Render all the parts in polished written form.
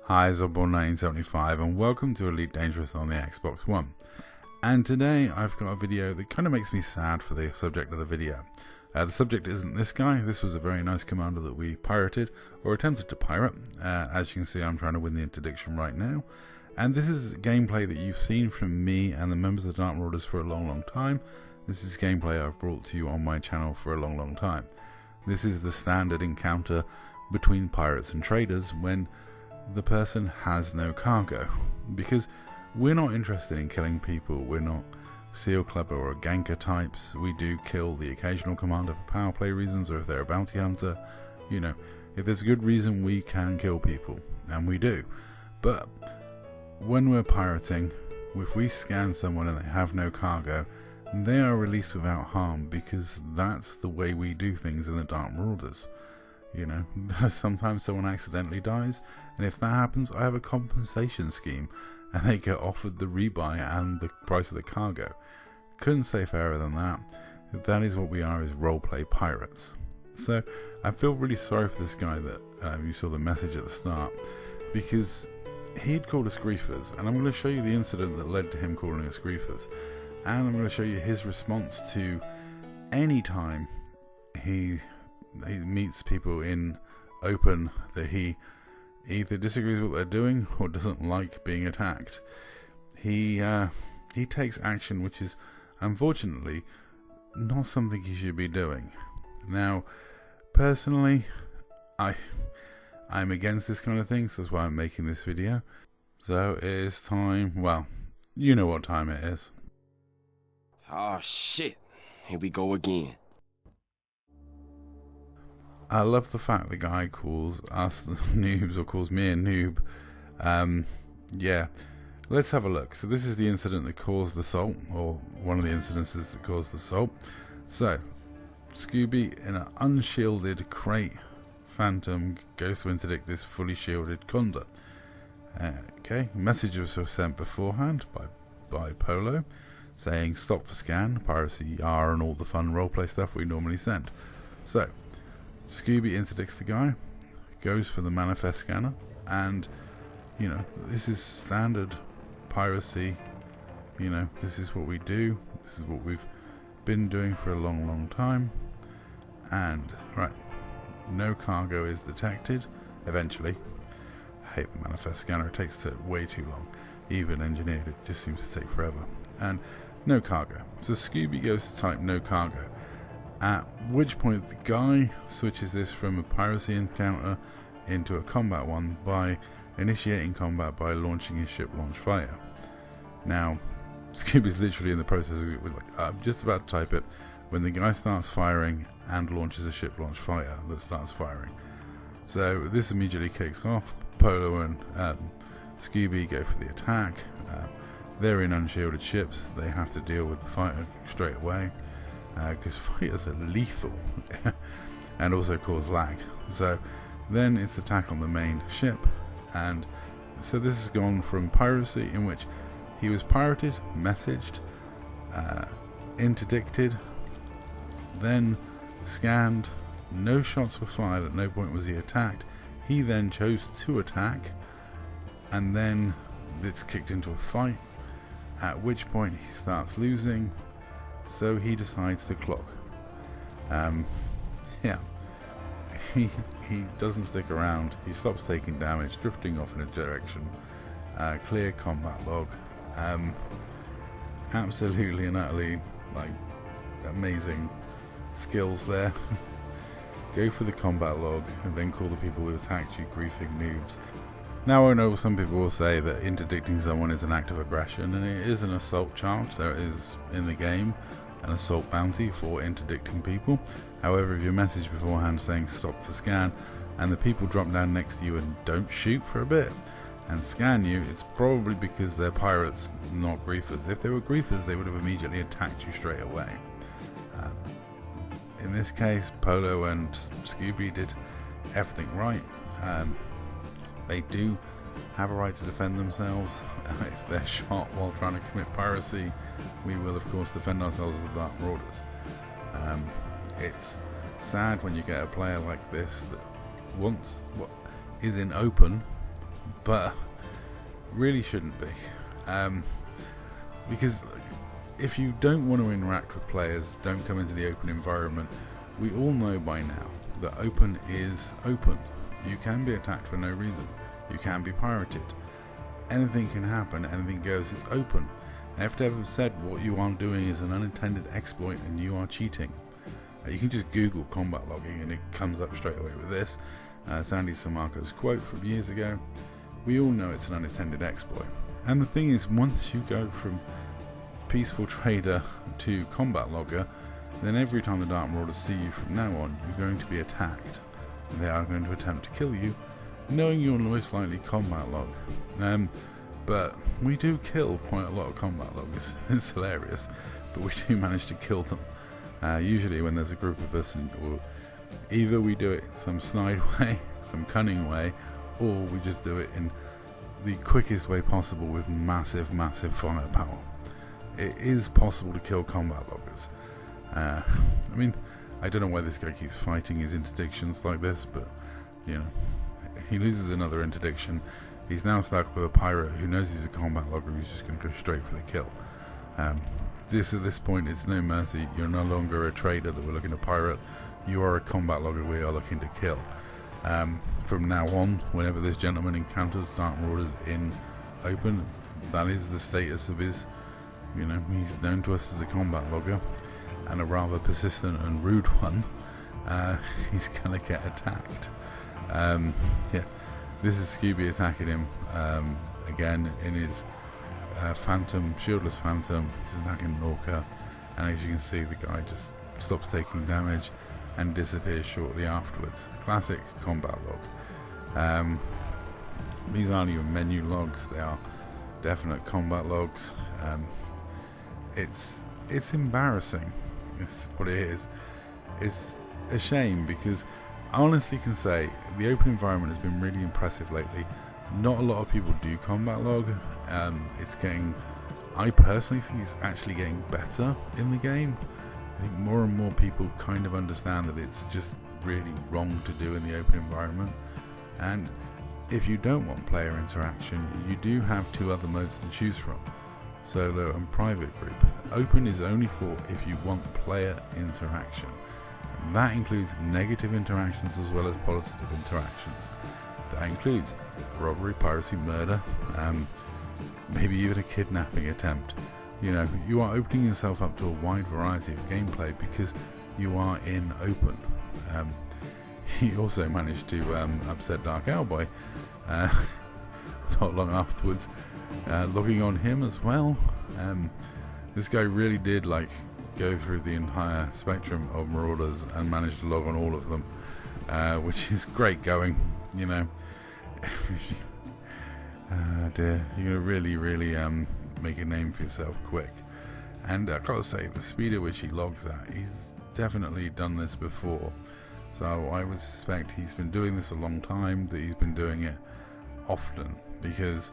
Hi, Zobball1975 and welcome to Elite Dangerous on the Xbox One. And today I've got a video that kind of makes me sad for the subject of the video. The subject isn't this guy. This was a very nice commander that we pirated, or attempted to pirate. As you can see, I'm trying to win the interdiction right now. And this is gameplay that you've seen from me and the members of the Dark Marauders for a long time. This is gameplay I've brought to you on my channel for a long time. This is the standard encounter between pirates and traders when the person has no cargo, because we're not interested in killing people. We're not Seal Clubber or Ganker types. We do kill the occasional commander for power play reasons, or if they're a bounty hunter. You know, if there's a good reason, we can kill people, and we do. But when we're pirating, if we scan someone and they have no cargo, they are released without harm, because that's the way we do things in the Dark Marauders. You know, sometimes someone accidentally dies, and if that happens, I have a compensation scheme, and they get offered the rebuy and the price of the cargo. Couldn't say fairer than that. That is what we are, as roleplay pirates. So I feel really sorry for this guy that you saw the message at the start, because he'd called us griefers, and I'm going to show you the incident that led to him calling us griefers, and I'm going to show you his response to any time he meets people in open that he either disagrees with what they're doing or doesn't like being attacked. He takes action which is unfortunately not something he should be doing. Now, personally, I'm against this kind of thing, so that's why I'm making this video. So it is time, well, you know what time it is. Oh shit, here we go again. I love the fact the guy calls us noobs, or calls me a noob. Yeah, let's have a look. So this is the incident that caused the assault, or one of the incidences that caused the assault. So, Scooby, in an unshielded crate phantom, goes to interdict this fully shielded conda. Okay, messages were sent beforehand by Polo, saying stop for scan, piracy, R, and all the fun roleplay stuff we normally send. So, Scooby interdicts the guy, goes for the manifest scanner, and you know, this is standard piracy. You know, this is what we do, this is what we've been doing for a long time. And right, no cargo is detected eventually. I hate the manifest scanner, it takes way too long. Even engineered, it just seems to take forever. And no cargo, so Scooby goes to type no cargo, at which point the guy switches this from a piracy encounter into a combat one by initiating combat by launching his ship launch fighter. Now, Scooby's literally in the process of I'm just about to type it when the guy starts firing and launches a ship launch fighter that starts firing. So this immediately kicks off. Polo and Scooby go for the attack. They're in unshielded ships. They have to deal with the fighter straight away, because fighters are lethal and also cause lag. So then it's attack on the main ship, and so this has gone from piracy, in which he was pirated, messaged, interdicted, then scanned, no shots were fired, at no point was he attacked. He then chose to attack, and then it's kicked into a fight, at which point he starts losing, so he decides to clock. Yeah, he doesn't stick around. He stops taking damage, drifting off in a direction. Clear combat log. Absolutely and utterly amazing skills there. Go for the combat log and then call the people who attacked you griefing noobs. Now, I know some people will say that interdicting someone is an act of aggression, and it is an assault charge. There is in the game an assault bounty for interdicting people. However, if you're messaged beforehand saying stop for scan, and the people drop down next to you and don't shoot for a bit and scan you, it's probably because they're pirates, not griefers. If they were griefers, they would have immediately attacked you straight away. In this case, Polo and Scooby did everything right. They do have a right to defend themselves. If they're shot while trying to commit piracy, we will of course defend ourselves as the Dark Marauders. It's sad when you get a player like this that wants what is in open but really shouldn't be, because if you don't want to interact with players, don't come into the open environment. We all know by now that open is open. You can be attacked for no reason. You can be pirated. Anything can happen, anything goes, it's open. And if they've ever said what you are doing is an unintended exploit and you are cheating, you can just Google combat logging and it comes up straight away with this. Sandy Samarco's quote from years ago. We all know it's an unintended exploit. And the thing is, once you go from peaceful trader to combat logger, then every time the Dark Marauders see you from now on, you're going to be attacked. And they are going to attempt to kill you, knowing you're most likely combat log. But we do kill quite a lot of combat loggers. It's hilarious, but we do manage to kill them. Usually when there's a group of us, or either we do it some snide way, some cunning way, or we just do it in the quickest way possible with massive firepower. It is possible to kill combat loggers. I mean, I don't know why this guy keeps fighting his interdictions like this, but you know, he loses another interdiction. He's now stuck with a pirate who knows he's a combat logger who's just going to go straight for the kill. At this point, it's no mercy. You're no longer a trader that we're looking to pirate. You are a combat logger we are looking to kill. From now on, whenever this gentleman encounters Dark Marauders in open, that is the status of his, you know, he's known to us as a combat logger, and a rather persistent and rude one. He's gonna get attacked. Yeah, this is Scooby attacking him again in his Phantom, shieldless Phantom. He's attacking Norca, and as you can see, the guy just stops taking damage and disappears shortly afterwards. Classic combat log. These aren't even menu logs, they are definite combat logs. It's embarrassing. It's what it is. It's a shame, because I honestly can say the open environment has been really impressive lately. Not a lot of people do combat log. It's getting, I personally think it's actually getting better in the game. I think more and more people kind of understand that it's just really wrong to do in the open environment. And if you don't want player interaction, you do have two other modes to choose from: solo and private group. Open is only for if you want player interaction. That includes negative interactions as well as positive interactions. That includes robbery, piracy, murder, maybe even a kidnapping attempt. You know, you are opening yourself up to a wide variety of gameplay because you are in open. He also managed to upset Dark Owlboy not long afterwards, logging on him as well. This guy really did go through the entire spectrum of Marauders and managed to log on all of them, which is great going, you know. Dear, you're gonna really make a name for yourself quick. And I've got to say, the speed at which he logs at, he's definitely done this before. So I would suspect he's been doing this a long time, that he's been doing it often, because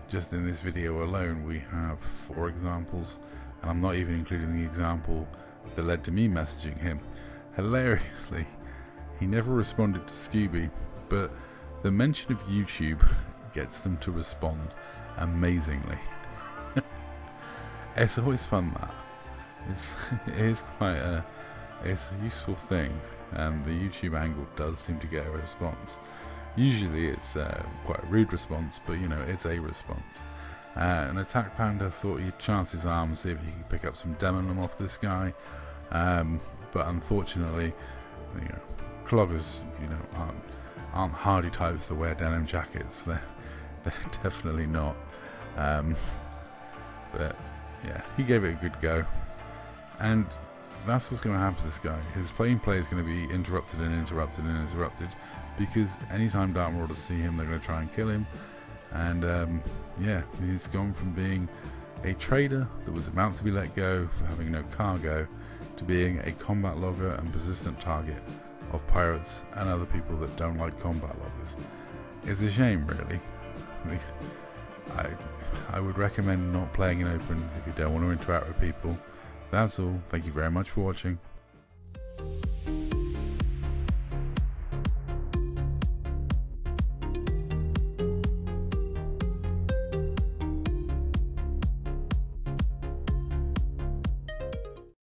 just in this video alone we have 4 examples, and I'm not even including the example that led to me messaging him. Hilariously, he never responded to Scooby, but the mention of YouTube gets them to respond amazingly. It's always fun, that. It is quite a useful thing, and the YouTube angle does seem to get a response. Usually it's quite a rude response, but you know, it's a response. An Attack Panda thought he'd chance his arm, see if he could pick up some denim off this guy, but unfortunately, you know, cloggers, you know, aren't hardy types that wear denim jackets. They're definitely not. But yeah, he gave it a good go, and that's what's going to happen to this guy. His playing play is going to be interrupted and interrupted and interrupted, because anytime Dark Marauders see him, they're going to try and kill him. And yeah, he's gone from being a trader that was about to be let go for having no cargo to being a combat logger and persistent target of pirates and other people that don't like combat loggers. It's a shame, really. I would recommend not playing in open if you don't want to interact with people. That's all. Thank you very much for watching.